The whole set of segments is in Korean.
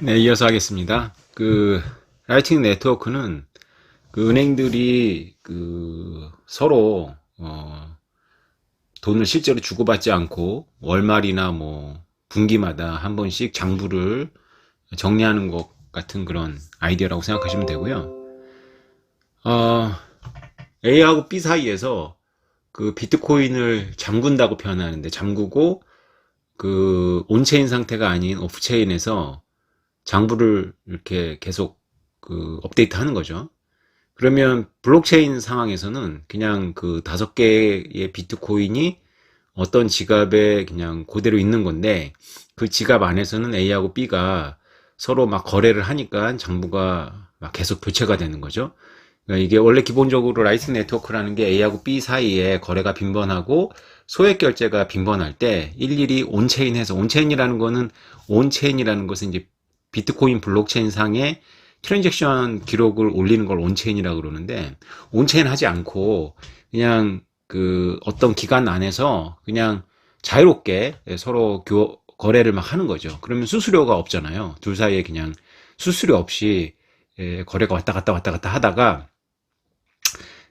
네, 이어서 하겠습니다. 라이팅 네트워크는 은행들이 서로, 돈을 실제로 주고받지 않고 월말이나 뭐, 분기마다 한 번씩 장부를 정리하는 것 같은 그런 아이디어라고 생각하시면 되고요. 어, A하고 B 사이에서 비트코인을 잠근다고 표현하는데 잠그고 온체인 상태가 아닌 오프체인에서 장부를 이렇게 계속 업데이트 하는 거죠. 그러면 블록체인 상황에서는 그냥 5개의 비트코인이 어떤 지갑에 그냥 그대로 있는 건데 그 지갑 안에서는 A하고 B가 서로 막 거래를 하니까 장부가 막 계속 교체가 되는 거죠. 그러니까 이게 원래 기본적으로 라이팅 네트워크라는 게 A하고 B 사이에 거래가 빈번하고 소액 결제가 빈번할 때 일일이 온체인해서, 온체인이라는 거는, 온체인이라는 것은 이제 비트코인 블록체인 상에 트랜잭션 기록을 올리는 걸 온체인이라고 그러는데, 온체인 하지 않고 그냥 어떤 기간 안에서 그냥 자유롭게 서로 거래를 막 하는 거죠. 그러면 수수료가 없잖아요. 둘 사이에 그냥 수수료 없이 거래가 왔다 갔다 왔다 갔다 하다가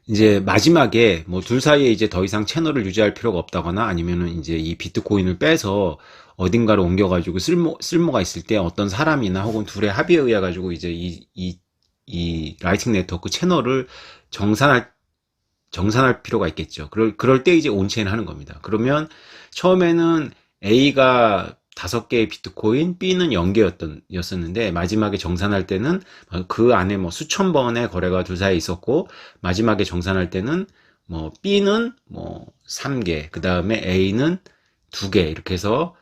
이제 마지막에 뭐 둘 사이에 이제 더 이상 채널을 유지할 필요가 없다거나 아니면은 이제 이 비트코인을 빼서 어딘가로 옮겨가지고 쓸모가 있을 때 어떤 사람이나 혹은 둘의 합의에 의해 가지고 이제 이 라이팅 네트워크 채널을 정산할 필요가 있겠죠. 그럴 때 이제 온체인 하는 겁니다. 그러면 처음에는 A가 5개의 비트코인, B는 0개였었는데, 마지막에 정산할 때는 그 안에 뭐 수천 번의 거래가 둘 사이에 있었고, 마지막에 정산할 때는 뭐 B는 뭐 3개, 그 다음에 A는 2개, 이렇게 해서,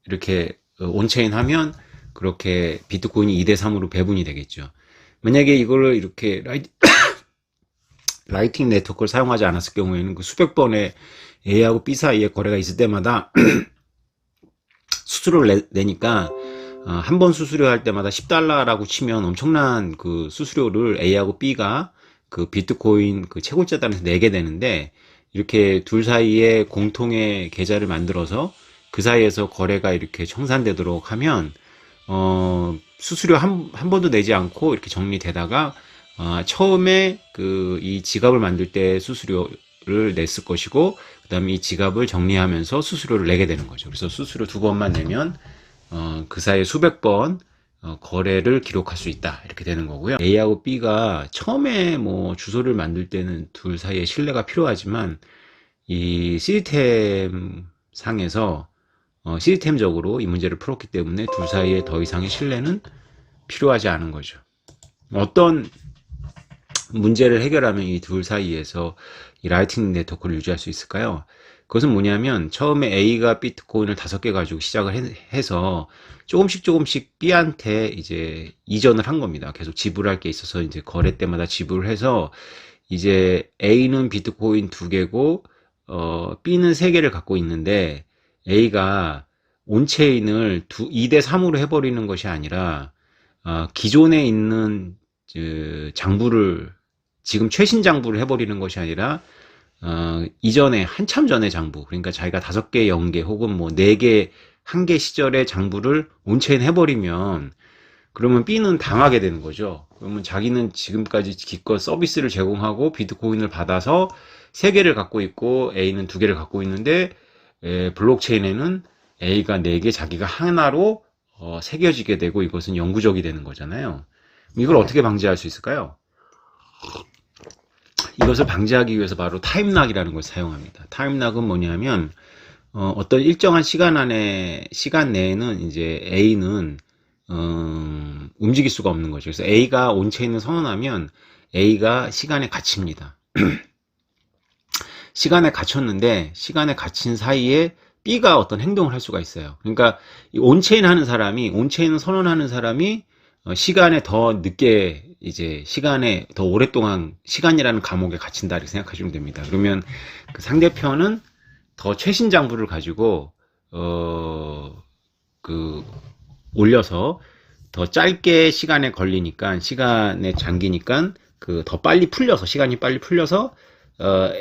이렇게 온체인 하면 그렇게 비트코인이 2대 3으로 배분이 되겠죠. 만약에 이거를 이렇게 라이팅 네트워크를 사용하지 않았을 경우에는 그 수백 번의 A하고 B 사이에 거래가 있을 때마다 수수료를 내니까 한 번 수수료 할 때마다 10달러라고 치면 엄청난 그 수수료를 A하고 B가 그 비트코인 그 채굴자단에서 내게 되는데, 이렇게 둘 사이에 공통의 계좌를 만들어서 그 사이에서 거래가 이렇게 청산되도록 하면 수수료 한 번도 내지 않고 이렇게 정리되다가 처음에 이 지갑을 만들 때 수수료를 냈을 것이고, 그 다음에 이 지갑을 정리하면서 수수료를 내게 되는 거죠. 그래서 수수료 2번만 내면 그 사이에 수백 번 거래를 기록할 수 있다, 이렇게 되는 거고요. A하고 B가 처음에 뭐 주소를 만들 때는 둘 사이에 신뢰가 필요하지만 이 시스템 상에서 시스템적으로 이 문제를 풀었기 때문에 둘 사이에 더 이상의 신뢰는 필요하지 않은 거죠. 어떤 문제를 해결하면 이 둘 사이에서 이 라이팅 네트워크를 유지할 수 있을까요? 그것은 뭐냐면, 처음에 A가 비트코인을 5개 가지고 시작을 해서 조금씩 B한테 이제 이전을 한 겁니다. 계속 지불할 게 있어서 이제 거래 때마다 지불을 해서 이제 A는 비트코인 2개고 B는 3개를 갖고 있는데, A가 온체인을 2대3으로 해버리는 것이 아니라 기존에 있는 장부를, 지금 최신 장부를 해버리는 것이 아니라 이전에 한참 전에 장부, 그러니까 자기가 5개, 0개 혹은 뭐 4개, 1개 시절의 장부를 온체인 해버리면, 그러면 B는 당하게 되는 거죠. 그러면 자기는 지금까지 기껏 서비스를 제공하고 비트코인을 받아서 3개를 갖고 있고 A는 2개를 갖고 있는데, 블록체인에는 A가 4개, 자기가 하나로 새겨지게 되고, 이것은 영구적이 되는 거잖아요. 이걸 어떻게 방지할 수 있을까요? 이것을 방지하기 위해서 바로 타임락이라는 걸 사용합니다. 타임락은 뭐냐면 어떤 일정한 시간 내에는 이제 A는 움직일 수가 없는 거죠. 그래서 A가 온체인을 선언하면 A가 시간에 갇힙니다. 시간에 갇혔는데, 시간에 갇힌 사이에 B가 어떤 행동을 할 수가 있어요. 그러니까 이 온체인을 선언하는 사람이 시간에 더 늦게, 이제 시간에 더 오랫동안 시간이라는 감옥에 갇힌다, 이렇게 생각하시면 됩니다. 그러면 그 상대편은 더 최신 장부를 가지고 그 올려서 더 짧게 시간에 걸리니까, 시간에 잠기니까 더 빨리 풀려서, 시간이 빨리 풀려서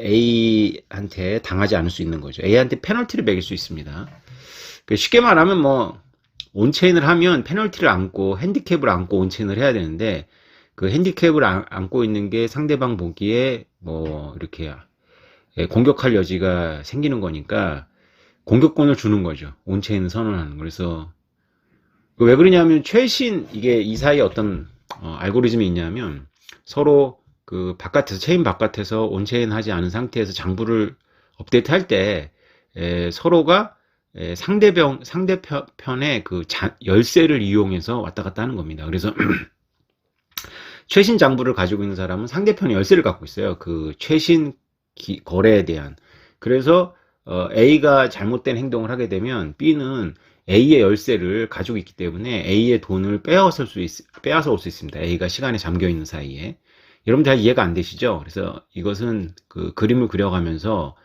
A한테 당하지 않을 수 있는 거죠. A한테 페널티를 매길 수 있습니다. 쉽게 말하면 뭐 온체인을 하면 페널티를 안고 핸디캡을 안고 온체인을 해야 되는데 그 핸디캡을 안고 있는 게 상대방 보기에 뭐 이렇게 공격할 여지가 생기는 거니까 공격권을 주는 거죠. 온체인을 선언하는 거. 그래서 왜 그러냐면 최신 이게 이 사이에 어떤 알고리즘이 있냐면 서로 그 바깥에서 체인 바깥에서 온체인 하지 않은 상태에서 장부를 업데이트 할 때 서로가 상대편의 그 열쇠를 이용해서 왔다 갔다 하는 겁니다. 그래서 최신 장부를 가지고 있는 사람은 상대편의 열쇠를 갖고 있어요. 그 최신 거래에 대한. 그래서 A가 잘못된 행동을 하게 되면 B는 A의 열쇠를 가지고 있기 때문에 A의 돈을 빼앗아 올 수 있습니다. A가 시간에 잠겨 있는 사이에. 여러분들 잘 이해가 안 되시죠? 그래서 이것은 그 그림을 그려가면서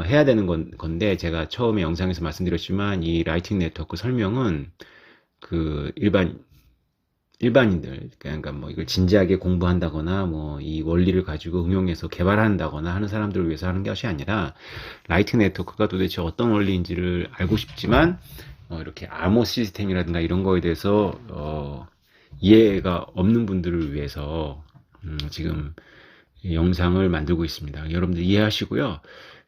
해야 되는 건데 제가 처음에 영상에서 말씀드렸지만 이 라이팅 네트워크 설명은 그 일반인들, 그러니까 뭐 이걸 진지하게 공부한다거나 뭐 이 원리를 가지고 응용해서 개발한다거나 하는 사람들을 위해서 하는 것이 아니라 라이팅 네트워크가 도대체 어떤 원리인지를 알고 싶지만 이렇게 암호 시스템이라든가 이런 거에 대해서 이해가 없는 분들을 위해서 지금 영상을 만들고 있습니다. 여러분들 이해하시고요.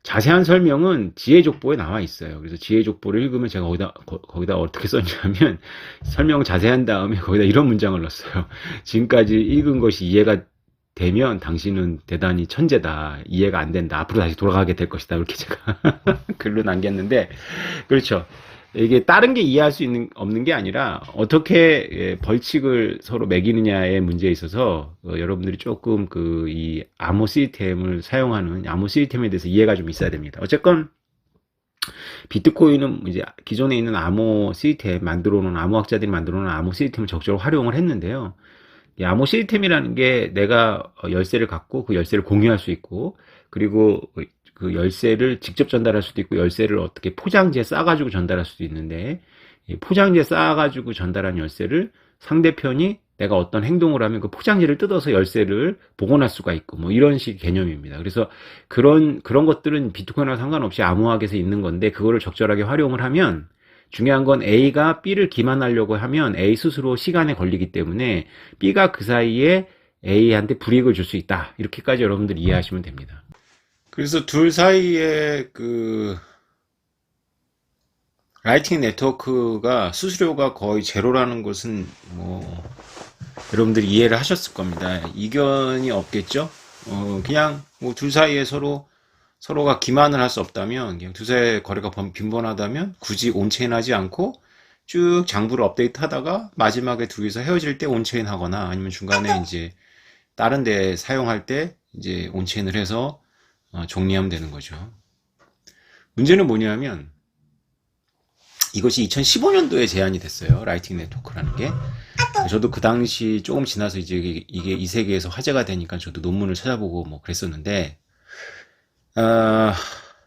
자세한 설명은 지혜족보에 나와 있어요. 그래서 지혜족보를 읽으면 제가 거기다 어떻게 썼냐면 설명 자세한 다음에 거기다 이런 문장을 넣었어요. 지금까지 읽은 것이 이해가 되면 당신은 대단히 천재다. 이해가 안 된다. 앞으로 다시 돌아가게 될 것이다. 이렇게 제가 글로 남겼는데, 그렇죠. 이게 다른 게 이해할 수 없는 게 아니라 어떻게 벌칙을 서로 매기느냐의 문제에 있어서 여러분들이 조금 이 암호 시스템을 사용하는 암호 시스템에 대해서 이해가 좀 있어야 됩니다. 어쨌건 비트코인은 이제 기존에 있는 암호 시스템 암호학자들이 만들어 놓은 암호 시스템을 적극적으로 활용을 했는데요. 이 암호 시스템이라는 게 내가 열쇠를 갖고 그 열쇠를 공유할 수 있고, 그리고 그 열쇠를 직접 전달할 수도 있고 열쇠를 어떻게 포장지에 싸가지고 전달할 수도 있는데, 포장지에 싸가지고 전달한 열쇠를 상대편이 내가 어떤 행동을 하면 그 포장지를 뜯어서 열쇠를 복원할 수가 있고 뭐 이런 식의 개념입니다. 그래서 그런 것들은 비트코인과 상관없이 암호학에서 있는 건데, 그거를 적절하게 활용을 하면 중요한 건 A가 B를 기만하려고 하면 A 스스로 시간에 걸리기 때문에 B가 그 사이에 A한테 불이익을 줄 수 있다. 이렇게까지 여러분들 이해하시면 됩니다. 그래서 둘 사이에 라이팅 네트워크가 수수료가 거의 제로라는 것은 뭐 여러분들이 이해를 하셨을 겁니다. 이견이 없겠죠? 그냥 뭐 둘 사이에 서로가 기만을 할 수 없다면, 그냥 둘 사이의 거래가 빈번하다면 굳이 온체인 하지 않고 쭉 장부를 업데이트 하다가 마지막에 둘이서 헤어질 때 온체인 하거나, 아니면 중간에 이제 다른 데 사용할 때 이제 온체인을 해서 정리하면 되는 거죠. 문제는 뭐냐면 이것이 2015년도에 제안이 됐어요. 라이팅 네트워크라는 게. 저도 그 당시 조금 지나서 이제 이게 이 세계에서 화제가 되니까 저도 논문을 찾아보고 뭐 그랬었는데,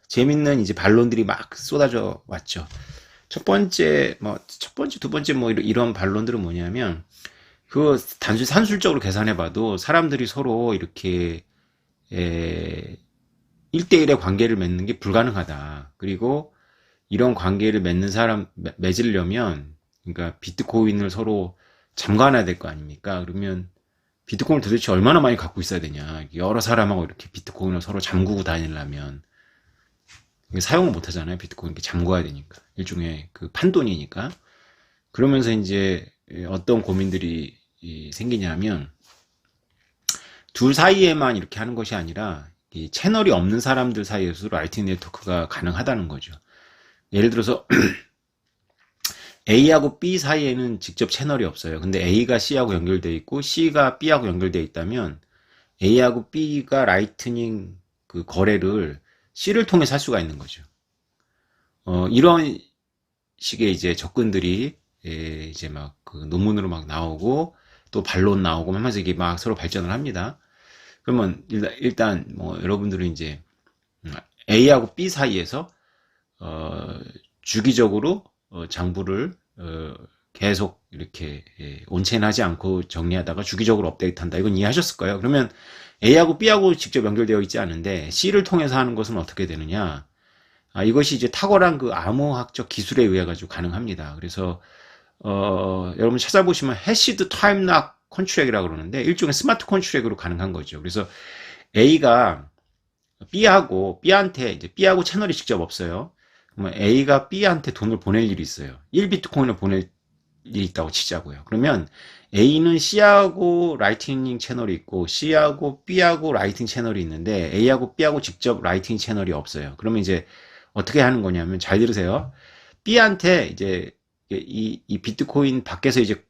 재밌는 이제 반론들이 막 쏟아져 왔죠. 첫 번째, 두 번째 뭐 이런 반론들은 뭐냐면, 단순히 산술적으로 계산해봐도 사람들이 서로 이렇게 1대1의 관계를 맺는 게 불가능하다. 그리고 이런 관계를 맺으려면, 그러니까 비트코인을 서로 잠가놔야 될 거 아닙니까? 그러면 비트코인을 도대체 얼마나 많이 갖고 있어야 되냐. 여러 사람하고 이렇게 비트코인을 서로 잠그고 다니려면 사용을 못 하잖아요. 비트코인 이렇게 잠궈야 되니까. 일종의 그 판돈이니까. 그러면서 이제 어떤 고민들이 생기냐면, 둘 사이에만 이렇게 하는 것이 아니라 이 채널이 없는 사람들 사이에서도 라이팅 네트워크가 가능하다는 거죠. 예를 들어서 A하고 B 사이에는 직접 채널이 없어요. 근데 A가 C하고 연결되어 있고 C가 B하고 연결되어 있다면 A하고 B가 라이트닝 그 거래를 C를 통해 살 수가 있는 거죠. 이런 식의 이제 접근들이 이제 막 그 논문으로 막 나오고 또 반론 나오고 하면서 이게 막 서로 발전을 합니다. 그러면 일단 뭐 여러분들은 이제 A하고 B 사이에서 주기적으로 장부를 계속 이렇게 온체인하지 않고 정리하다가 주기적으로 업데이트한다. 이건 이해하셨을 거예요. 그러면 A하고 B하고 직접 연결되어 있지 않은데 C를 통해서 하는 것은 어떻게 되느냐? 이것이 이제 탁월한 그 암호학적 기술에 의해 가지고 가능합니다. 그래서 여러분 찾아보시면 해시드 타임 락 컨트랙이라고 그러는데 일종의 스마트 컨트랙으로 가능한 거죠. 그래서 A가 B한테 이제 B하고 채널이 직접 없어요. 그러면 A가 B한테 돈을 보낼 일이 있어요. 1비트코인을 보낼 일이 있다고 치자고요. 그러면 A는 C하고 라이팅 채널이 있고 C하고 B하고 라이팅 채널이 있는데 A하고 B하고 직접 라이팅 채널이 없어요. 그러면 이제 어떻게 하는 거냐면 잘 들으세요. B한테 이제 이 비트코인 밖에서 이제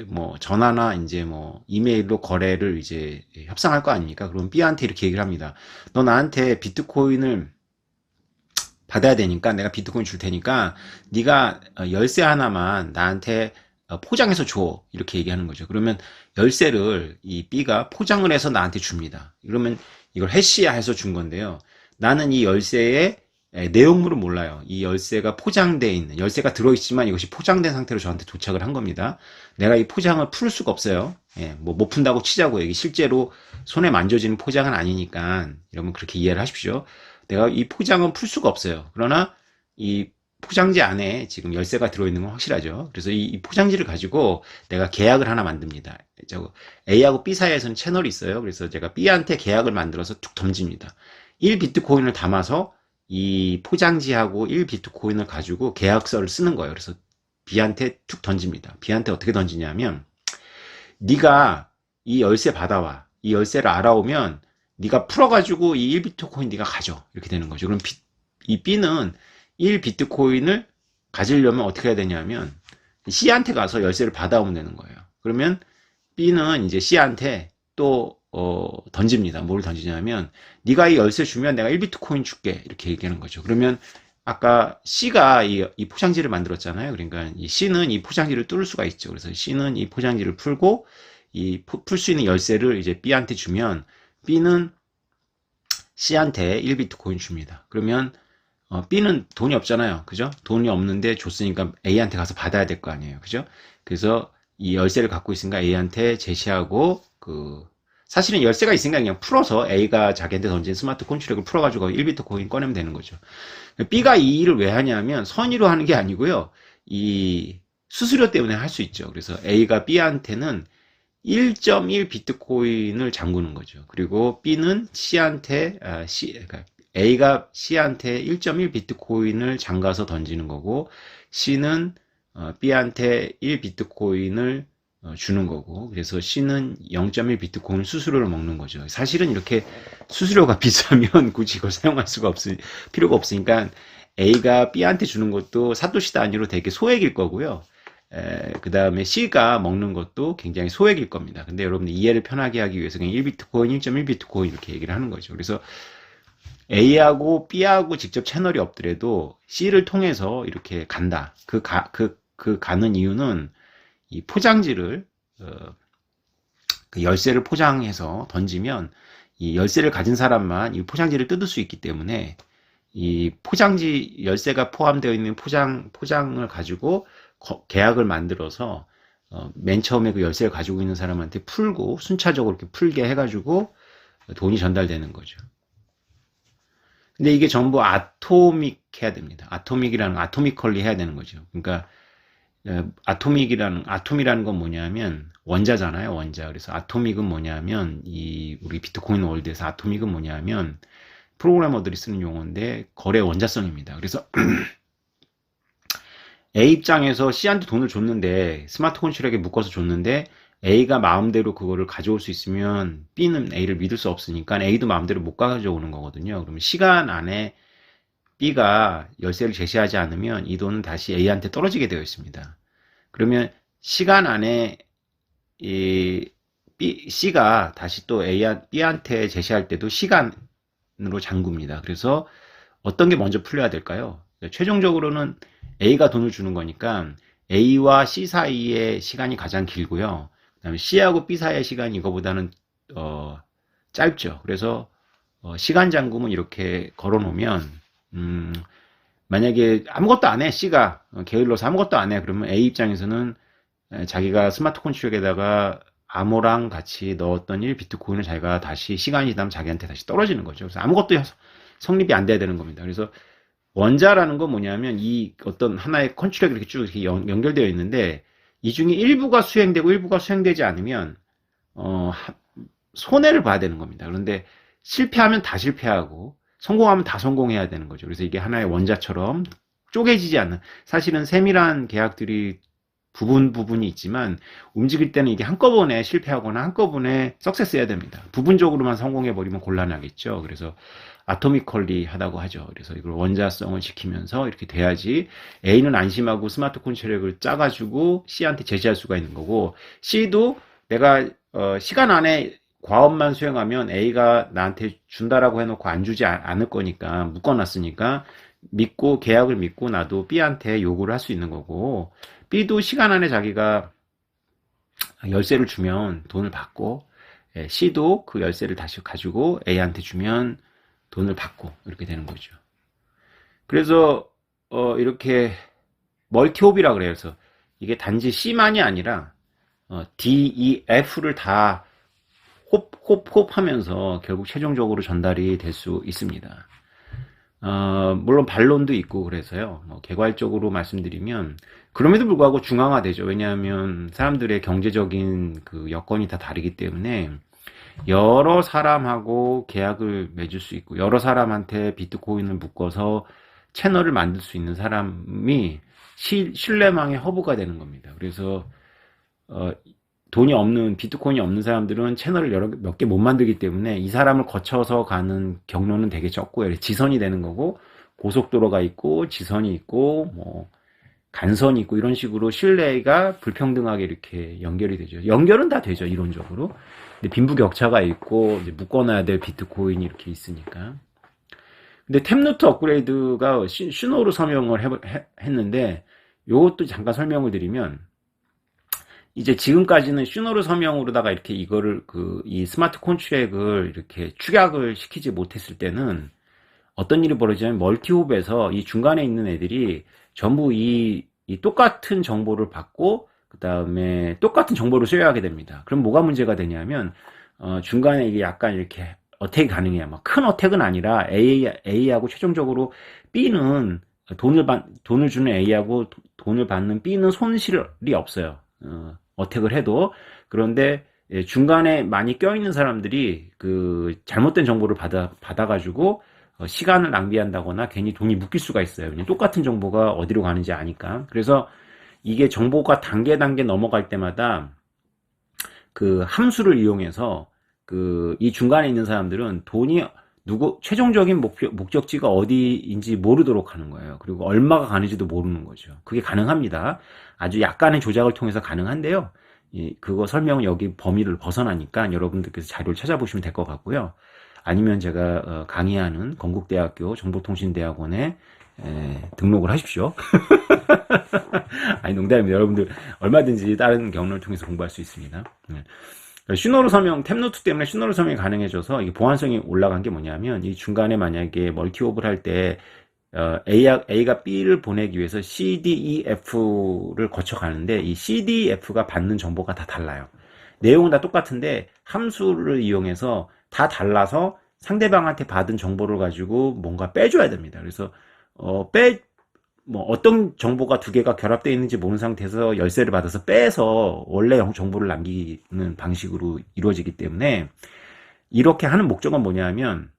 뭐 전화나 이제 뭐 이메일로 거래를 이제 협상할 거 아닙니까? 그럼 B한테 이렇게 얘기를 합니다. 너 나한테 비트코인을 받아야 되니까 내가 비트코인 줄 테니까 네가 열쇠 하나만 나한테 포장해서 줘. 이렇게 얘기하는 거죠. 그러면 열쇠를 이 B가 포장을 해서 나한테 줍니다. 그러면 이걸 해시해서 준 건데요. 나는 이 열쇠의 내용물은 몰라요. 이 열쇠가 포장되어 있는, 열쇠가 들어있지만 이것이 포장된 상태로 저한테 도착을 한 겁니다. 내가 이 포장을 풀 수가 없어요. 예, 뭐 못 푼다고 치자고. 이게 실제로 손에 만져지는 포장은 아니니까 여러분 그렇게 이해를 하십시오. 내가 이 포장은 풀 수가 없어요. 그러나 이 포장지 안에 지금 열쇠가 들어있는 건 확실하죠. 그래서 이 포장지를 가지고 내가 계약을 하나 만듭니다. A하고 B 사이에서는 채널이 있어요. 그래서 제가 B한테 계약을 만들어서 툭 던집니다. 1비트코인을 담아서 이 포장지하고 1비트코인을 가지고 계약서를 쓰는 거예요. 그래서 B한테 툭 던집니다. B한테 어떻게 던지냐면 네가 이 열쇠 받아와. 이 열쇠를 알아오면 네가 풀어가지고 이 1비트코인 네가 가져. 이렇게 되는 거죠. 그럼 이 B는 1비트코인을 가지려면 어떻게 해야 되냐면 C한테 가서 열쇠를 받아오면 되는 거예요. 그러면 B는 이제 C한테 또 던집니다. 뭘 던지냐면 네가 이 열쇠 주면 내가 1비트코인 줄게. 이렇게 얘기하는 거죠. 그러면 아까 C가 이 포장지를 만들었잖아요. 그러니까 이 C는 이 포장지를 뚫을 수가 있죠. 그래서 C는 이 포장지를 풀고 이 풀 수 있는 열쇠를 이제 B한테 주면 B는 C한테 1비트코인 줍니다. 그러면 B는 돈이 없잖아요. 그죠? 돈이 없는데 줬으니까 A한테 가서 받아야 될 거 아니에요. 그죠? 그래서 이 열쇠를 갖고 있으니까 A한테 제시하고 사실은 열쇠가 있으니까 그냥 풀어서 A가 자기한테 던진 스마트 컨트랙을 풀어가지고 1비트코인 꺼내면 되는 거죠. B가 이 일을 왜 하냐면 선의로 하는 게 아니고요. 이 수수료 때문에 할 수 있죠. 그래서 A가 B한테는 1.1 비트코인을 잠그는 거죠. 그리고 B는 C한테, 그러니까 A가 C한테 1.1 비트코인을 잠가서 던지는 거고, C는 B한테 1 비트코인을 주는 거고, 그래서 C는 0.1 비트코인 수수료를 먹는 거죠. 사실은 이렇게 수수료가 비싸면 굳이 이걸 사용할 필요가 없으니까 A가 B한테 주는 것도 사토시 단위로 되게 소액일 거고요. 그 다음에 C가 먹는 것도 굉장히 소액일 겁니다. 근데 여러분들 이해를 편하게 하기 위해서 그냥 1비트코인, 1.1 비트코인 이렇게 얘기를 하는 거죠. 그래서 A하고 B하고 직접 채널이 없더라도 C를 통해서 이렇게 간다. 그 가는 이유는 이 포장지를, 그 열쇠를 포장해서 던지면 이 열쇠를 가진 사람만 이 포장지를 뜯을 수 있기 때문에 이 포장지, 열쇠가 포함되어 있는 포장을 가지고 계약을 만들어서 맨 처음에 그 열쇠를 가지고 있는 사람한테 풀고 순차적으로 이렇게 풀게 해가지고 돈이 전달되는 거죠. 근데 이게 전부 아토믹 해야 됩니다. 아토미컬리 해야 되는 거죠. 그러니까 아톰이라는 건 뭐냐면 원자잖아요, 원자. 그래서 아토믹은 뭐냐면 우리 비트코인 월드에서 아토믹은 뭐냐면 프로그래머들이 쓰는 용어인데 거래 원자성입니다. 그래서 A 입장에서 C한테 돈을 줬는데 스마트 컨트랙에 묶어서 줬는데 A가 마음대로 그거를 가져올 수 있으면 B는 A를 믿을 수 없으니까 A도 마음대로 못 가져오는 거거든요. 그러면 시간 안에 B가 열쇠를 제시하지 않으면 이 돈은 다시 A한테 떨어지게 되어 있습니다. 그러면 시간 안에 C가 다시 또 B한테 제시할 때도 시간으로 잠굽니다. 그래서 어떤 게 먼저 풀려야 될까요? 최종적으로는 A가 돈을 주는 거니까 A와 C 사이의 시간이 가장 길고요. 그다음에 C하고 B 사이의 시간이 이거보다는 짧죠. 그래서 시간 잠금은 이렇게 걸어 놓으면 만약에 아무것도 안 해, C가 게을러서 아무것도 안 해, 그러면 A 입장에서는 자기가 스마트 컨트랙에다가 암호랑 같이 넣었던 1비트코인을 자기가 다시 시간이 지나면 자기한테 다시 떨어지는 거죠. 그래서 아무것도 성립이 안 돼야 되는 겁니다. 그래서 원자라는 건 뭐냐면 이 어떤 하나의 컨트랙이 이렇게 쭉 이렇게 연결되어 있는데 이 중에 일부가 수행되고 일부가 수행되지 않으면 손해를 봐야 되는 겁니다. 그런데 실패하면 다 실패하고 성공하면 다 성공해야 되는 거죠. 그래서 이게 하나의 원자처럼 쪼개지지 않는, 사실은 세밀한 계약들이 부분이 있지만 움직일 때는 이게 한꺼번에 실패하거나 한꺼번에 석세스 해야 됩니다. 부분적으로만 성공해 버리면 곤란하겠죠. 그래서 아토미컬리 하다고 하죠. 그래서 이걸 원자성을 지키면서 이렇게 돼야지 A는 안심하고 스마트 콘트랙을 짜가지고 C한테 제시할 수가 있는 거고, C도 내가 시간 안에 과업만 수행하면 A가 나한테 준다라고 해놓고 안 주지 않을 거니까, 묶어놨으니까 믿고, 계약을 믿고 나도 B한테 요구를 할 수 있는 거고, B도 시간 안에 자기가 열쇠를 주면 돈을 받고, C도 그 열쇠를 다시 가지고 A한테 주면 돈을 받고, 이렇게 되는 거죠. 그래서 이렇게 멀티홉이라 그래요. 그래서 이게 단지 C만이 아니라 D, E, F를 다 홉 하면서 결국 최종적으로 전달이 될 수 있습니다. 물론 반론도 있고 그래서요. 개괄적으로 말씀드리면, 그럼에도 불구하고 중앙화되죠. 왜냐하면 사람들의 경제적인 그 여건이 다 다르기 때문에 여러 사람하고 계약을 맺을 수 있고, 여러 사람한테 비트코인을 묶어서 채널을 만들 수 있는 사람이 신뢰망의 허브가 되는 겁니다. 그래서 돈이 없는, 비트코인이 없는 사람들은 채널을 몇 개 못 만들기 때문에 이 사람을 거쳐서 가는 경로는 되게 적고요. 지선이 되는 거고, 고속도로가 있고, 지선이 있고, 뭐 간선이 있고, 이런 식으로 신뢰가 불평등하게 이렇게 연결이 되죠. 연결은 다 되죠, 이론적으로. 근데 빈부격차가 있고, 이제 묶어놔야 될 비트코인이 이렇게 있으니까. 근데 탭루트 업그레이드가 슈노로 서명을 했는데, 요것도 잠깐 설명을 드리면, 이제 지금까지는 슈노르 서명으로다가 이렇게 이거를 이 스마트 콘트랙을 이렇게 축약을 시키지 못했을 때는 어떤 일이 벌어지냐면, 멀티홉에서 이 중간에 있는 애들이 전부 이 똑같은 정보를 받고 그 다음에 똑같은 정보를 수여하게 됩니다. 그럼 뭐가 문제가 되냐면 중간에 이게 약간 이렇게 어택이 가능해요. 막 큰 어택은 아니라 A하고 최종적으로 B는 돈을 주는 A하고 돈을 받는 B는 손실이 없어요. 어택을 해도. 그런데 중간에 많이 껴있는 사람들이 그 잘못된 정보를 받아가지고 시간을 낭비한다거나 괜히 돈이 묶일 수가 있어요. 그냥 똑같은 정보가 어디로 가는지 아니까. 그래서 이게 정보가 단계 넘어갈 때마다 그 함수를 이용해서 이 중간에 있는 사람들은 돈이 최종적인 목적지가 어디인지 모르도록 하는 거예요. 그리고 얼마가 가는지도 모르는 거죠. 그게 가능합니다. 아주 약간의 조작을 통해서 가능한데요. 그거 설명은 여기 범위를 벗어나니까 여러분들께서 자료를 찾아보시면 될 것 같고요. 아니면 제가 강의하는 건국대학교 정보통신대학원에 등록을 하십시오. 아니, 농담입니다. 여러분들 얼마든지 다른 경로를 통해서 공부할 수 있습니다. 슈노르 서명, 탭노트 때문에 슈노르 서명이 가능해져서 이게 보안성이 올라간 게 뭐냐면, 이 중간에 만약에 멀티옵을 할 때 A가 B를 보내기 위해서 C, D, E, F를 거쳐 가는데, 이 C, D, F가 받는 정보가 다 달라요. 내용은 다 똑같은데 함수를 이용해서 다 달라서 상대방한테 받은 정보를 가지고 뭔가 빼줘야 됩니다. 그래서 어떤 정보가 두 개가 결합되어 있는지 모르는 상태에서 열쇠를 받아서 빼서 원래 정보를 남기는 방식으로 이루어지기 때문에, 이렇게 하는 목적은 뭐냐면,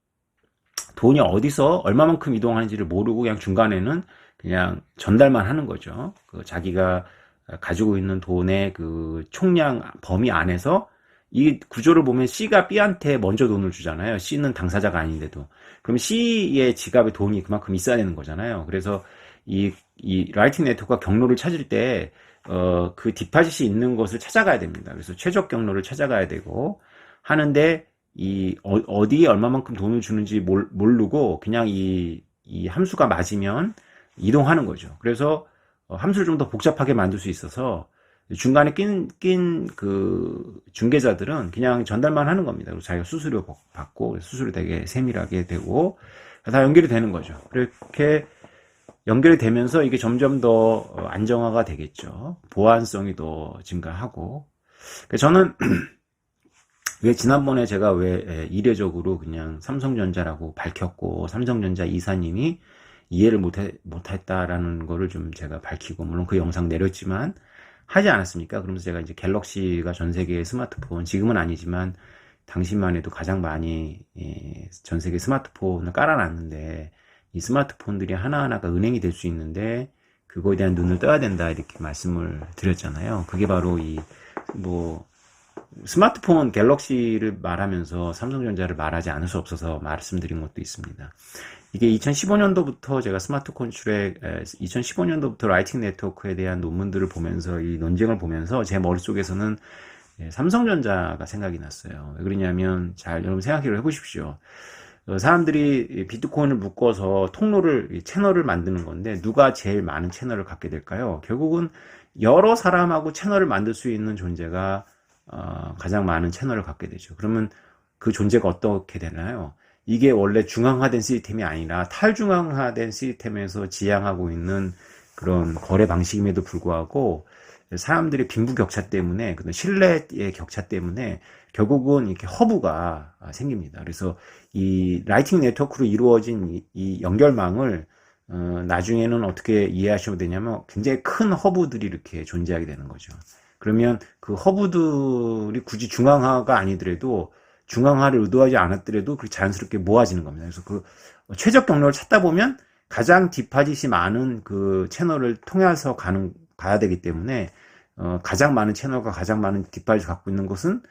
돈이 어디서 얼마만큼 이동하는지를 모르고 그냥 중간에는 그냥 전달만 하는 거죠. 자기가 가지고 있는 돈의 그 총량 범위 안에서, 이 구조를 보면 C가 B한테 먼저 돈을 주잖아요. C는 당사자가 아닌데도. 그럼 C의 지갑에 돈이 그만큼 있어야 되는 거잖아요. 그래서 이 라이팅 네트워크가 경로를 찾을 때 그 디파짓이 있는 것을 찾아가야 됩니다. 그래서 최적 경로를 찾아가야 되고 하는데, 어디에 얼마만큼 돈을 주는지 모르고 그냥 이 함수가 맞으면 이동하는 거죠. 그래서 함수를 좀 더 복잡하게 만들 수 있어서 중간에 낀 그 중개자들은 그냥 전달만 하는 겁니다. 그리고 자기가 수수료 받고, 수수료 되게 세밀하게 되고 다 연결이 되는 거죠. 그렇게 연결이 되면서 이게 점점 더 안정화가 되겠죠. 보안성이 더 증가하고. 저는 왜 지난번에 제가 왜 이례적으로 그냥 삼성전자라고 밝혔고, 삼성전자 이사님이 이해를 못했다라는 거를 좀 제가 밝히고, 물론 그 영상 내렸지만, 하지 않았습니까? 그러면서 제가 이제 갤럭시가 전 세계의 스마트폰, 지금은 아니지만 당시만 해도 가장 많이 전 세계 스마트폰을 깔아놨는데, 이 스마트폰들이 하나하나가 은행이 될 수 있는데 그거에 대한 눈을 떠야 된다, 이렇게 말씀을 드렸잖아요. 그게 바로 뭐 스마트폰 갤럭시를 말하면서 삼성전자를 말하지 않을 수 없어서 말씀드린 것도 있습니다. 이게 2015년도부터 제가 스마트폰 출에 2015년도부터 라이팅 네트워크에 대한 논문들을 보면서, 이 논쟁을 보면서 제 머릿속에서는 삼성전자가 생각이 났어요. 왜 그러냐면, 잘 여러분 생각해 보십시오. 사람들이 비트코인을 묶어서 채널을 만드는 건데, 누가 제일 많은 채널을 갖게 될까요? 결국은 여러 사람하고 채널을 만들 수 있는 존재가 가장 많은 채널을 갖게 되죠. 그러면 그 존재가 어떻게 되나요? 이게 원래 중앙화된 시스템이 아니라 탈중앙화된 시스템에서 지향하고 있는 그런 거래 방식임에도 불구하고, 사람들의 빈부격차 때문에, 그런 신뢰의 격차 때문에 결국은 이렇게 허브가 생깁니다. 그래서 이 라이팅 네트워크로 이루어진 이 연결망을 나중에는 어떻게 이해하시면 되냐면, 굉장히 큰 허브들이 이렇게 존재하게 되는 거죠. 그러면 그 허브들이 굳이 중앙화가 아니더라도, 중앙화를 의도하지 않았더라도 그 자연스럽게 모아지는 겁니다. 그래서 그 최적 경로를 찾다 보면 가장 디파짓이 많은 그 채널을 통해서 가야 되기 때문에, 가장 많은 채널과 가장 많은 디파짓을 갖고 있는 곳은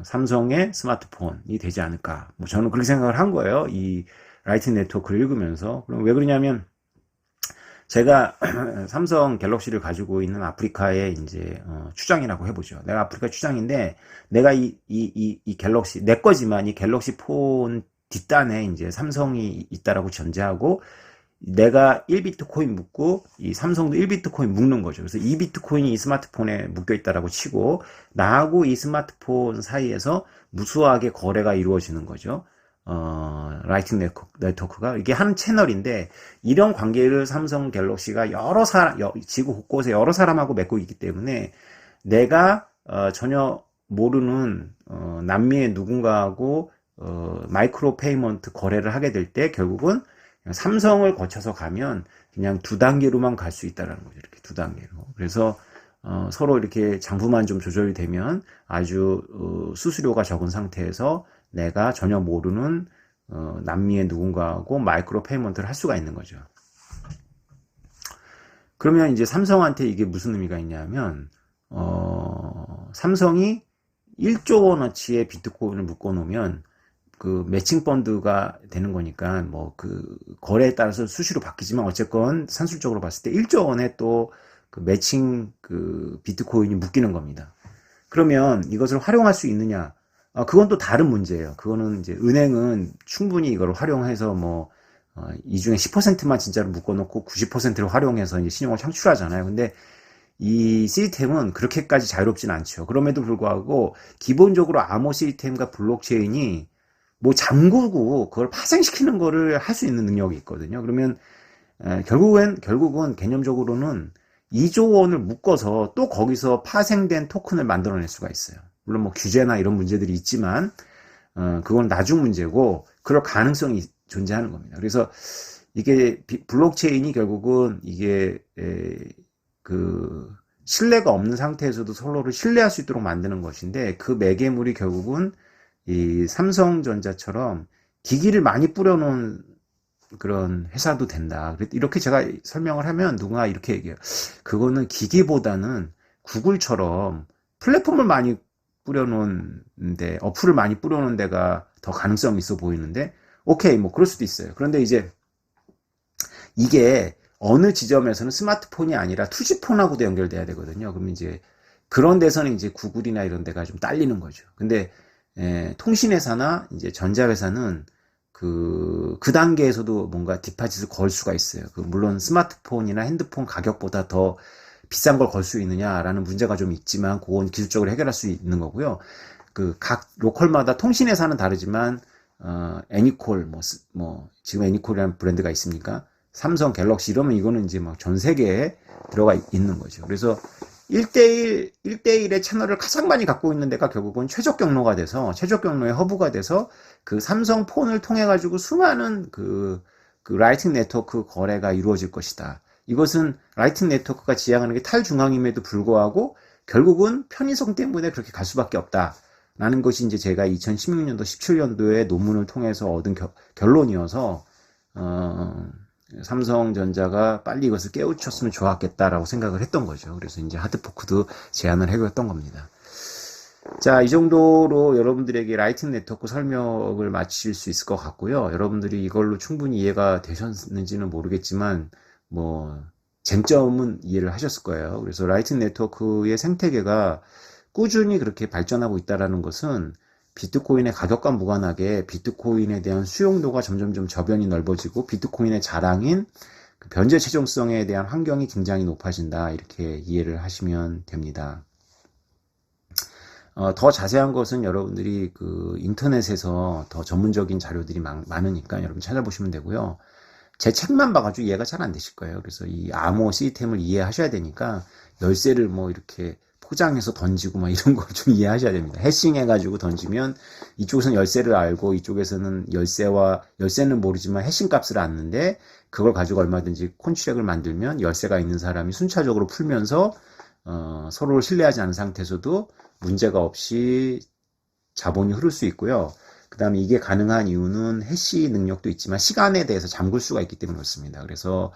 삼성의 스마트폰이 되지 않을까. 뭐 저는 그렇게 생각을 한 거예요. 이 라이팅 네트워크를 읽으면서. 그럼 왜 그러냐면, 제가 삼성 갤럭시를 가지고 있는 아프리카의 이제 추장이라고 해보죠. 내가 아프리카 추장인데, 내가 이 갤럭시 내 거지만, 이 갤럭시 폰 뒷단에 이제 삼성이 있다라고 전제하고, 내가 1비트코인 묶고 이 삼성도 1비트코인 묶는 거죠. 그래서 2비트코인이 이 스마트폰에 묶여 있다라고 치고, 나하고 이 스마트폰 사이에서 무수하게 거래가 이루어지는 거죠. 라이팅 네트워크가 이게 한 채널인데, 이런 관계를 삼성 갤럭시가 지구 곳곳에 여러 사람하고 맺고 있기 때문에, 내가 전혀 모르는 남미의 누군가하고 마이크로 페이먼트 거래를 하게 될 때, 결국은 삼성을 거쳐서 가면 그냥 2단계로만 갈 수 있다는 거죠. 이렇게 2단계로. 그래서 서로 이렇게 장부만 좀 조절이 되면, 아주 수수료가 적은 상태에서 내가 전혀 모르는 남미의 누군가하고 마이크로 페이먼트를 할 수가 있는 거죠. 그러면 이제 삼성한테 이게 무슨 의미가 있냐면, 삼성이 1조 원어치의 비트코인을 묶어 놓으면 그 매칭 펀드가 되는 거니까, 뭐 그 거래에 따라서 수시로 바뀌지만 어쨌건 산술적으로 봤을 때 1조 원에 또 그 매칭 그 비트코인이 묶이는 겁니다. 그러면 이것을 활용할 수 있느냐? 그건 또 다른 문제예요. 그거는 이제 은행은 충분히 이걸 활용해서 이 중에 10%만 진짜로 묶어놓고 90%를 활용해서 이제 신용을 창출하잖아요. 근데 이 시스템은 그렇게까지 자유롭진 않죠. 그럼에도 불구하고 기본적으로 암호 시스템과 블록체인이 뭐 잠그고 그걸 파생시키는 거를 할 수 있는 능력이 있거든요. 그러면 결국은 개념적으로는 2조 원을 묶어서 또 거기서 파생된 토큰을 만들어낼 수가 있어요. 물론 뭐 규제나 이런 문제들이 있지만 그건 나중 문제고, 그럴 가능성이 존재하는 겁니다. 그래서 이게 블록체인이 결국은 이게 그 신뢰가 없는 상태에서도 서로를 신뢰할 수 있도록 만드는 것인데, 그 매개물이 결국은 이 삼성전자처럼 기기를 많이 뿌려놓은 그런 회사도 된다. 이렇게 제가 설명을 하면 누가 이렇게 얘기해요. 그거는 기기보다는 구글처럼 플랫폼을 많이 뿌려놓은데, 어플을 많이 뿌려놓은 데가 더 가능성이 있어 보이는데, 오케이, 뭐 그럴 수도 있어요. 그런데 이제 이게 어느 지점에서는 스마트폰이 아니라 투지폰하고도 연결돼야 되거든요. 그럼 이제 그런 데서는 이제 구글이나 이런 데가 좀 딸리는 거죠. 근데 통신회사나 이제 전자회사는 그 단계에서도 뭔가 디파짓을 걸 수가 있어요. 물론 스마트폰이나 핸드폰 가격보다 더 비싼 걸 걸 수 있느냐라는 문제가 좀 있지만, 그건 기술적으로 해결할 수 있는 거고요. 그 각 로컬마다 통신회사는 다르지만, 애니콜, 지금 애니콜이라는 브랜드가 있습니까? 삼성, 갤럭시 이러면 이거는 이제 막 전 세계에 들어가 있는 거죠. 그래서 1대1의 채널을 가장 많이 갖고 있는 데가 결국은 최적 경로가 돼서, 최적 경로의 허브가 돼서 그 삼성 폰을 통해 가지고 수많은 그 라이팅 네트워크 거래가 이루어질 것이다. 이것은 라이팅 네트워크가 지향하는 게 탈중앙임에도 불구하고 결국은 편의성 때문에 그렇게 갈 수밖에 없다라는 것이 이제 제가 2016년도, 17년도에 논문을 통해서 얻은 결론이어서 삼성전자가 빨리 이것을 깨우쳤으면 좋았겠다라고 생각을 했던 거죠. 그래서 이제 하드포크도 제안을 해줬던 겁니다. 자, 이 정도로 여러분들에게 라이팅 네트워크 설명을 마칠 수 있을 것 같고요. 여러분들이 이걸로 충분히 이해가 되셨는지는 모르겠지만 뭐 쟁점은 이해를 하셨을 거예요. 그래서 라이팅 네트워크의 생태계가 꾸준히 그렇게 발전하고 있다는 것은 비트코인의 가격과 무관하게 비트코인에 대한 수용도가 점점점 저변이 넓어지고 비트코인의 자랑인 그 변제 최종성에 대한 환경이 굉장히 높아진다, 이렇게 이해를 하시면 됩니다. 더 자세한 것은 여러분들이 그 인터넷에서 더 전문적인 자료들이 많으니까 여러분 찾아보시면 되고요. 제 책만 봐가지고 이해가 잘 안 되실 거예요. 그래서 이 암호 시스템을 이해하셔야 되니까 열쇠를 뭐 이렇게 포장해서 던지고 막 이런 걸 좀 이해하셔야 됩니다. 해싱해가지고 던지면 이쪽에서는 열쇠를 알고 이쪽에서는 열쇠는 모르지만 해싱 값을 아는데 그걸 가지고 얼마든지 콘트랙을 만들면 열쇠가 있는 사람이 순차적으로 풀면서 서로를 신뢰하지 않은 상태에서도 문제가 없이 자본이 흐를 수 있고요. 그 다음에 이게 가능한 이유는 해시 능력도 있지만 시간에 대해서 잠글 수가 있기 때문에 그렇습니다. 그래서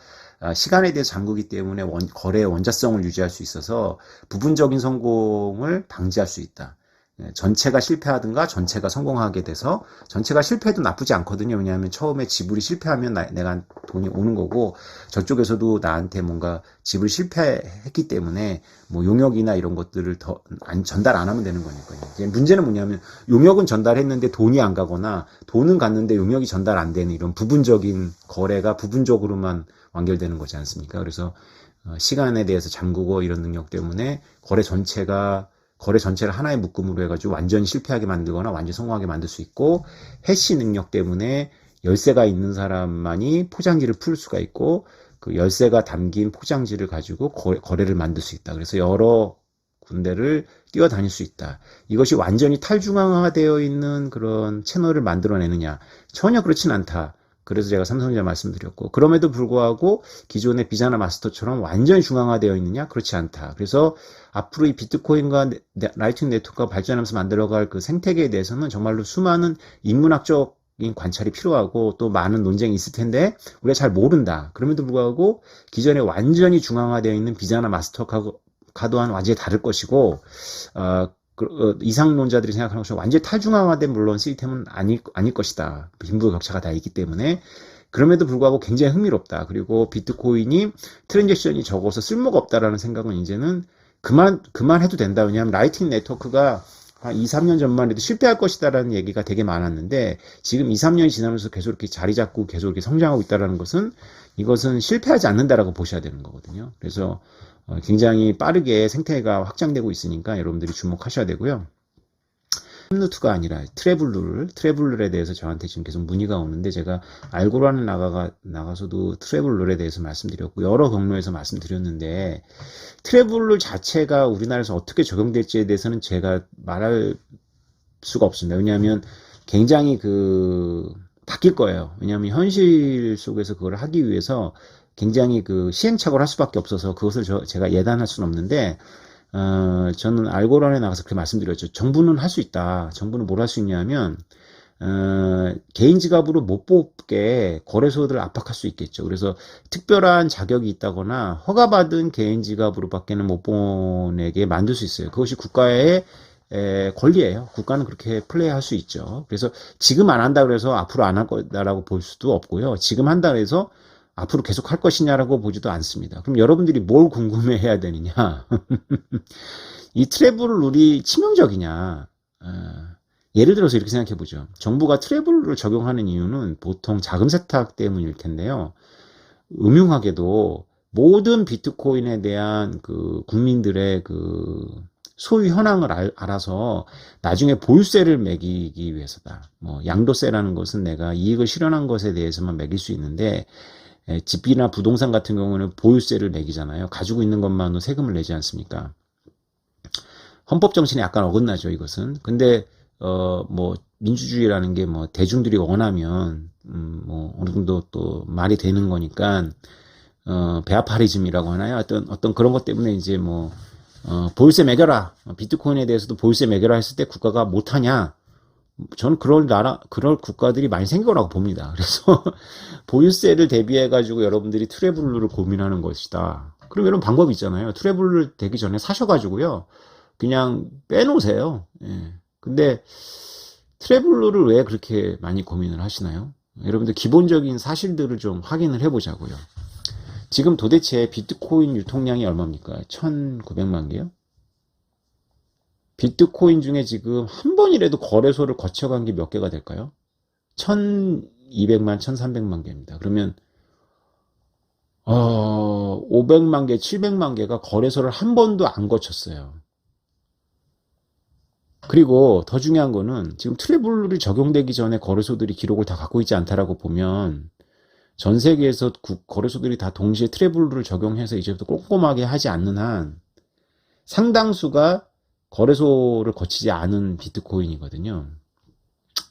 시간에 대해서 잠그기 때문에 거래의 원자성을 유지할 수 있어서 부분적인 성공을 방지할 수 있다. 전체가 실패하든가 전체가 성공하게 돼서, 전체가 실패해도 나쁘지 않거든요. 왜냐하면 처음에 지불이 실패하면 내가 돈이 오는 거고 저쪽에서도 나한테 뭔가 지불이 실패했기 때문에 뭐 용역이나 이런 것들을 더 전달 안 하면 되는 거니까요. 이제 문제는 뭐냐면 용역은 전달했는데 돈이 안 가거나 돈은 갔는데 용역이 전달 안 되는 이런 부분적인 거래가 부분적으로만 완결되는 거지 않습니까? 그래서 시간에 대해서 잠그고 이런 능력 때문에 거래 전체를 하나의 묶음으로 해가지고 완전히 실패하게 만들거나 완전히 성공하게 만들 수 있고, 해시 능력 때문에 열쇠가 있는 사람만이 포장지를 풀 수가 있고 그 열쇠가 담긴 포장지를 가지고 거래를 만들 수 있다. 그래서 여러 군데를 뛰어다닐 수 있다. 이것이 완전히 탈중앙화되어 있는 그런 채널을 만들어내느냐? 전혀 그렇진 않다. 그래서 제가 삼성전자 말씀드렸고, 그럼에도 불구하고 기존의 비자나 마스터처럼 완전히 중앙화되어 있느냐? 그렇지 않다. 그래서 앞으로 이 비트코인과 라이팅 네트워크가 발전하면서 만들어갈 그 생태계에 대해서는 정말로 수많은 인문학적인 관찰이 필요하고 또 많은 논쟁이 있을 텐데 우리가 잘 모른다. 그럼에도 불구하고 기존에 완전히 중앙화되어 있는 비자나 마스터카드와는 완전히 다를 것이고, 이상론자들이 생각하는 것처럼 완전히 탈중앙화된 물론 시스템은 아닐 것이다. 빈부격차가 다 있기 때문에. 그럼에도 불구하고 굉장히 흥미롭다. 그리고 비트코인이 트랜잭션이 적어서 쓸모가 없다라는 생각은 이제는 그만해도 된다. 왜냐하면 라이팅 네트워크가 한 2, 3년 전만 해도 실패할 것이다라는 얘기가 되게 많았는데 지금 2, 3년이 지나면서 계속 이렇게 자리 잡고 계속 이렇게 성장하고 있다는 것은 이것은 실패하지 않는다라고 보셔야 되는 거거든요. 그래서 굉장히 빠르게 생태계가 확장되고 있으니까 여러분들이 주목하셔야 되고요. 햄루트가 아니라 트래블룰에 대해서 저한테 지금 계속 문의가 오는데 제가 알고라는 나가서도 트래블룰에 대해서 말씀드렸고 여러 경로에서 말씀드렸는데 트래블룰 자체가 우리나라에서 어떻게 적용될지에 대해서는 제가 말할 수가 없습니다. 왜냐하면 굉장히 바뀔 거예요. 왜냐하면 현실 속에서 그걸 하기 위해서 굉장히 시행착오를 할 수밖에 없어서 그것을 제가 예단할 수는 없는데, 저는 알고란에 나가서 그렇게 말씀드렸죠. 정부는 할 수 있다. 정부는 뭘 할 수 있냐면, 개인 지갑으로 못 뽑게 거래소들을 압박할 수 있겠죠. 그래서 특별한 자격이 있다거나 허가받은 개인 지갑으로 밖에는 못 보내게 만들 수 있어요. 그것이 국가의 권리예요. 국가는 그렇게 플레이할 수 있죠. 그래서 지금 안 한다 그래서 앞으로 안 할 거다라고 볼 수도 없고요. 지금 한다 그래서 앞으로 계속 할 것이냐라고 보지도 않습니다. 그럼 여러분들이 뭘 궁금해 해야 되느냐? 이 트래블 룰이 치명적이냐? 예를 들어서 이렇게 생각해 보죠. 정부가 트래블 룰을 적용하는 이유는 보통 자금 세탁 때문일 텐데요. 음흉하게도 모든 비트코인에 대한 국민들의 소유 현황을 알아서 나중에 보유세를 매기기 위해서다. 양도세라는 것은 내가 이익을 실현한 것에 대해서만 매길 수 있는데, 집이나 부동산 같은 경우는 보유세를 매기잖아요. 가지고 있는 것만으로 세금을 내지 않습니까? 헌법 정신에 약간 어긋나죠, 이것은. 근데 민주주의라는 게 대중들이 원하면 어느 정도 또 말이 되는 거니까 베아파리즘이라고 하나요? 어떤 그런 것 때문에 이제 뭐, 보유세 매겨라. 비트코인에 대해서도 보유세 매겨라 했을 때 국가가 못하냐? 저는 그럴 국가들이 많이 생길 거라고 봅니다. 그래서 보유세를 대비해가지고 여러분들이 트래블루를 고민하는 것이다. 그럼 이런 방법이 있잖아요. 트래블루 되기 전에 사셔가지고요. 그냥 빼놓으세요. 예. 근데 트래블루를 왜 그렇게 많이 고민을 하시나요? 여러분들 기본적인 사실들을 좀 확인을 해보자고요. 지금 도대체 비트코인 유통량이 얼마입니까? 1900만 개요? 비트코인 중에 지금 한 번이라도 거래소를 거쳐간 게 몇 개가 될까요? 1200만, 1300만 개입니다. 그러면 500만 개, 700만 개가 거래소를 한 번도 안 거쳤어요. 그리고 더 중요한 거는 지금 트래블룰이 적용되기 전에 거래소들이 기록을 다 갖고 있지 않다라고 보면 전 세계에서 거래소들이 다 동시에 트래블룰을 적용해서 이제부터 꼼꼼하게 하지 않는 한 상당수가 거래소를 거치지 않은 비트코인이거든요.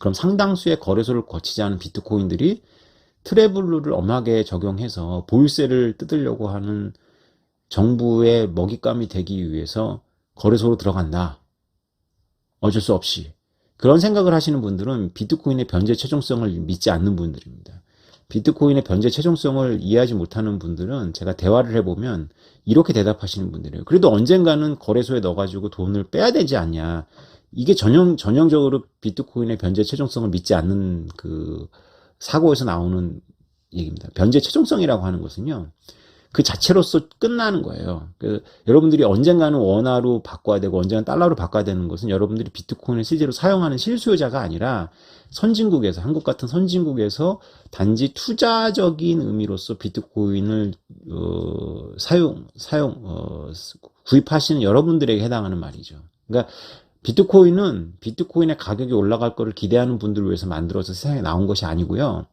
그럼 상당수의 거래소를 거치지 않은 비트코인들이 트래블룰을 엄하게 적용해서 보유세를 뜯으려고 하는 정부의 먹잇감이 되기 위해서 거래소로 들어간다. 어쩔 수 없이. 그런 생각을 하시는 분들은 비트코인의 변제 최종성을 믿지 않는 분들입니다. 비트코인의 변제 최종성을 이해하지 못하는 분들은 제가 대화를 해보면 이렇게 대답하시는 분들이에요. 그래도 언젠가는 거래소에 넣어가지고 돈을 빼야 되지 않냐. 이게 전형적으로 비트코인의 변제 최종성을 믿지 않는 그 사고에서 나오는 얘기입니다. 변제 최종성이라고 하는 것은요. 그 자체로서 끝나는 거예요. 여러분들이 언젠가는 원화로 바꿔야 되고 언젠가는 달러로 바꿔야 되는 것은 여러분들이 비트코인을 실제로 사용하는 실수요자가 아니라 선진국에서, 한국 같은 선진국에서 단지 투자적인 의미로서 비트코인을 구입하시는 여러분들에게 해당하는 말이죠. 그러니까 비트코인의 가격이 올라갈 거를 기대하는 분들을 위해서 만들어서 세상에 나온 것이 아니고요.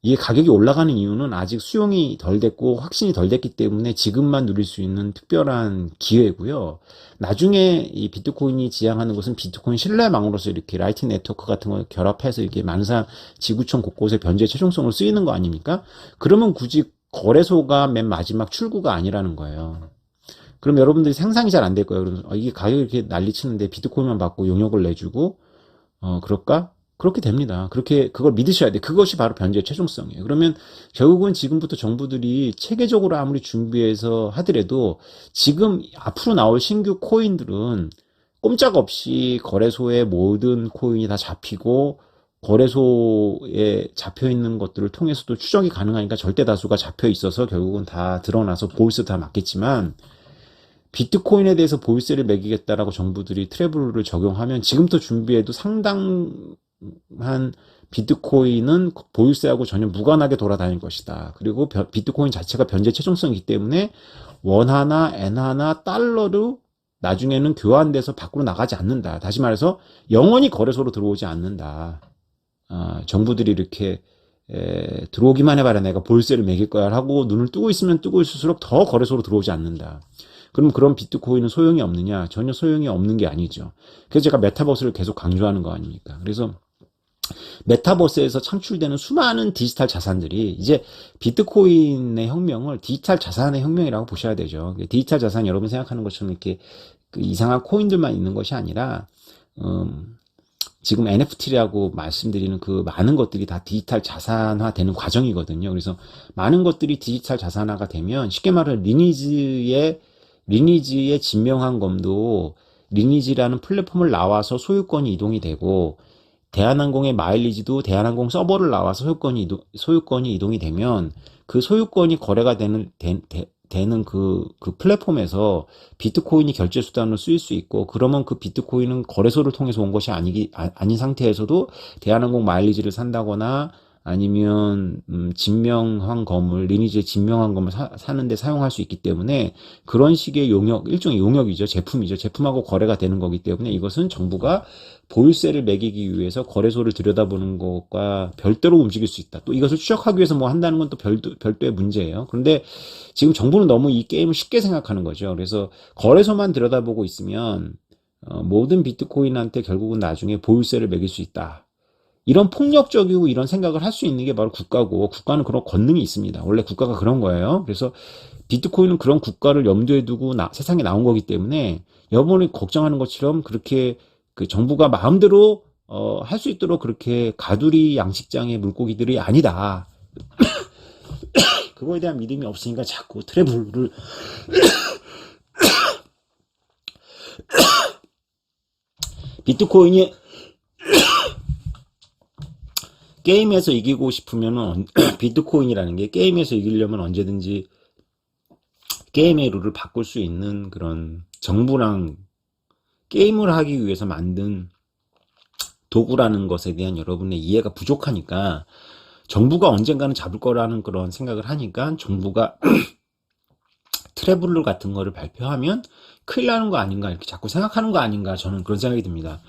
이게 가격이 올라가는 이유는 아직 수용이 덜 됐고 확신이 덜 됐기 때문에 지금만 누릴 수 있는 특별한 기회고요. 나중에 이 비트코인이 지향하는 것은 비트코인 신뢰망으로서 이렇게 라이팅 네트워크 같은 걸 결합해서 이렇게 많은 사람 지구촌 곳곳에 변제 최종성으로 쓰이는 거 아닙니까? 그러면 굳이 거래소가 맨 마지막 출구가 아니라는 거예요. 그럼 여러분들이 상상이 잘 안 될 거예요. 그러면 이게 가격이 이렇게 난리치는데 비트코인만 받고 용역을 내주고 그럴까? 그렇게 됩니다. 그걸 믿으셔야 돼. 그것이 바로 변제의 최종성이에요. 그러면 결국은 지금부터 정부들이 체계적으로 아무리 준비해서 하더라도 지금 앞으로 나올 신규 코인들은 꼼짝없이 거래소에 모든 코인이 다 잡히고 거래소에 잡혀 있는 것들을 통해서도 추적이 가능하니까 절대 다수가 잡혀 있어서 결국은 다 드러나서 보이스 다 맞겠지만 비트코인에 대해서 보유세를 매기겠다라고 정부들이 트래블룰을 적용하면 지금부터 준비해도 상당한 비트코인은 보유세하고 전혀 무관하게 돌아다닐 것이다. 그리고 비트코인 자체가 변제 최종성이기 때문에 원화나 엔화나 달러로 나중에는 교환돼서 밖으로 나가지 않는다. 다시 말해서 영원히 거래소로 들어오지 않는다. 정부들이 이렇게 들어오기만 해봐라 내가 보유세를 매길 거야 하고 눈을 뜨고 있으면 뜨고 있을수록 더 거래소로 들어오지 않는다. 그럼 그런 비트코인은 소용이 없느냐? 전혀 소용이 없는 게 아니죠. 그래서 제가 메타버스를 계속 강조하는 거 아닙니까? 그래서 메타버스에서 창출되는 수많은 디지털 자산들이 이제 비트코인의 혁명을 디지털 자산의 혁명이라고 보셔야 되죠. 디지털 자산 여러분 생각하는 것처럼 이렇게 그 이상한 코인들만 있는 것이 아니라 지금 NFT라고 말씀드리는 그 많은 것들이 다 디지털 자산화 되는 과정이거든요. 그래서 많은 것들이 디지털 자산화가 되면 쉽게 말해 리니지의 진명한 검도 리니지라는 플랫폼을 나와서 소유권이 이동이 되고 대한항공의 마일리지도 대한항공 서버를 나와서 소유권이 이동이 되면 그 소유권이 거래가 되는 그 플랫폼에서 비트코인이 결제 수단으로 쓰일 수 있고 그러면 그 비트코인은 거래소를 통해서 온 것이 아닌 상태에서도 대한항공 마일리지를 산다거나 아니면 진명한 검을 리니지의 진명한 검을 사는데 사용할 수 있기 때문에 그런 식의 일종의 용역이죠. 제품하고 거래가 되는 거기 때문에 이것은 정부가 보유세를 매기기 위해서 거래소를 들여다보는 것과 별도로 움직일 수 있다. 또 이것을 추적하기 위해서 뭐 한다는 건 또 별도의 문제예요. 그런데 지금 정부는 너무 이 게임을 쉽게 생각하는 거죠. 그래서 거래소만 들여다보고 있으면 모든 비트코인한테 결국은 나중에 보유세를 매길 수 있다. 이런 폭력적이고 이런 생각을 할 수 있는 게 바로 국가고, 국가는 그런 권능이 있습니다. 원래 국가가 그런 거예요. 그래서 비트코인은 그런 국가를 염두에 두고 세상에 나온 거기 때문에 여러분이 걱정하는 것처럼 그렇게 그 정부가 마음대로 할 수 있도록 그렇게 가두리 양식장의 물고기들이 아니다. 그거에 대한 믿음이 없으니까 자꾸 트래블을 비트코인이 게임에서 이기고 싶으면은 비트코인이라는 게 게임에서 이기려면 언제든지 게임의 룰을 바꿀 수 있는 그런 정부랑 게임을 하기 위해서 만든 도구라는 것에 대한 여러분의 이해가 부족하니까 정부가 언젠가는 잡을 거라는 그런 생각을 하니까 정부가 트래블러 같은 거를 발표하면 큰일 나는 거 아닌가 이렇게 자꾸 생각하는 거 아닌가 저는 그런 생각이 듭니다.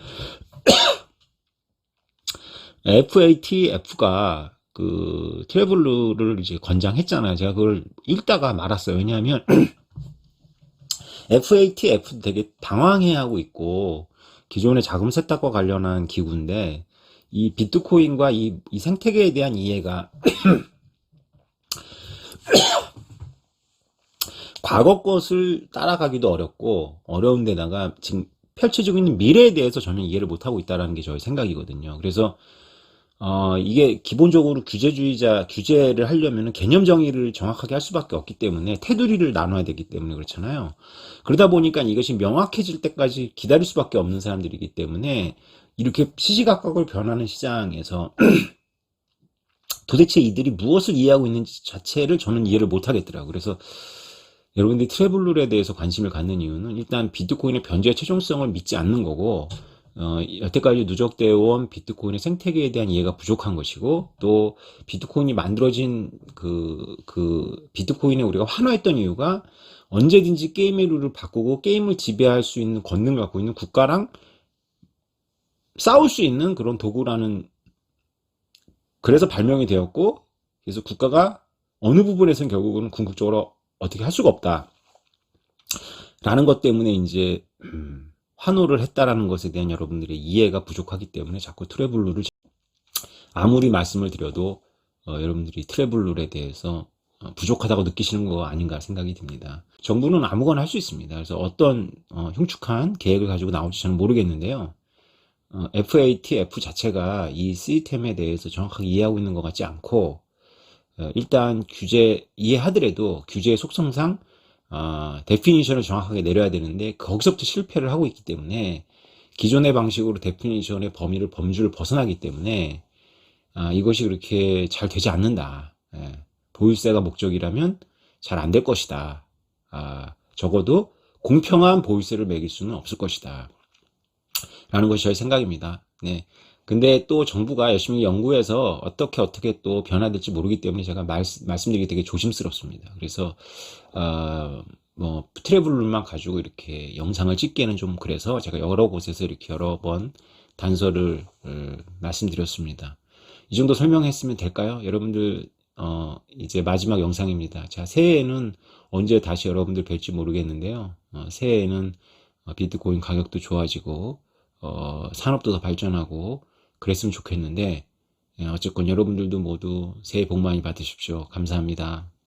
FATF가 그 트래블러를 이제 권장했잖아요. 제가 그걸 읽다가 말았어요. 왜냐하면 FATF 되게 당황해하고 있고 기존의 자금 세탁과 관련한 기구인데 이 비트코인과 이 생태계에 대한 이해가 과거 것을 따라가기도 어렵고 어려운 데다가 지금 펼쳐지고 있는 미래에 대해서 전혀 이해를 못하고 있다는 게 저의 생각이거든요. 그래서 이게 기본적으로 규제를 하려면 개념 정의를 정확하게 할 수밖에 없기 때문에 테두리를 나눠야 되기 때문에 그렇잖아요. 그러다 보니까 이것이 명확해질 때까지 기다릴 수밖에 없는 사람들이기 때문에 이렇게 시시각각을 변하는 시장에서 도대체 이들이 무엇을 이해하고 있는지 자체를 저는 이해를 못하겠더라고요. 그래서 여러분들이 트래블룰에 대해서 관심을 갖는 이유는 일단 비트코인의 변제의 최종성을 믿지 않는 거고 여태까지 누적되어 온 비트코인의 생태계에 대한 이해가 부족한 것이고 또 비트코인이 만들어진 그 비트코인에 우리가 환호했던 이유가 언제든지 게임의 룰을 바꾸고 게임을 지배할 수 있는 권능을 갖고 있는 국가랑 싸울 수 있는 그런 도구라는 그래서 발명이 되었고 그래서 국가가 어느 부분에서는 결국은 궁극적으로 어떻게 할 수가 없다 라는 것 때문에 이제 환호를 했다라는 것에 대한 여러분들의 이해가 부족하기 때문에 자꾸 트래블룰을 아무리 말씀을 드려도 여러분들이 트래블룰에 대해서 부족하다고 느끼시는 거 아닌가 생각이 듭니다. 정부는 아무거나 할 수 있습니다. 그래서 어떤 흉측한 계획을 가지고 나올지 저는 모르겠는데요. FATF 자체가 이 시스템에 대해서 정확하게 이해하고 있는 것 같지 않고 일단 이해하더라도 규제의 속성상 데피니션을 정확하게 내려야 되는데 거기서부터 실패를 하고 있기 때문에 기존의 방식으로 데피니션의 범주를 벗어나기 때문에 이것이 그렇게 잘 되지 않는다. 보유세가 목적이라면 잘 안 될 것이다. 적어도 공평한 보유세를 매길 수는 없을 것이다. 라는 것이 저의 생각입니다. 네. 근데 또 정부가 열심히 연구해서 어떻게 또 변화될지 모르기 때문에 제가 말씀드리기 되게 조심스럽습니다. 그래서 뭐 트래블룰만 가지고 이렇게 영상을 찍기에는 좀 그래서 제가 여러 곳에서 이렇게 여러 번 단서를 말씀드렸습니다. 이 정도 설명했으면 될까요? 여러분들 이제 마지막 영상입니다. 자, 새해에는 언제 다시 여러분들 뵐지 모르겠는데요. 새해에는 비트코인 가격도 좋아지고 산업도 더 발전하고 그랬으면 좋겠는데 어쨌건 여러분들도 모두 새해 복 많이 받으십시오. 감사합니다.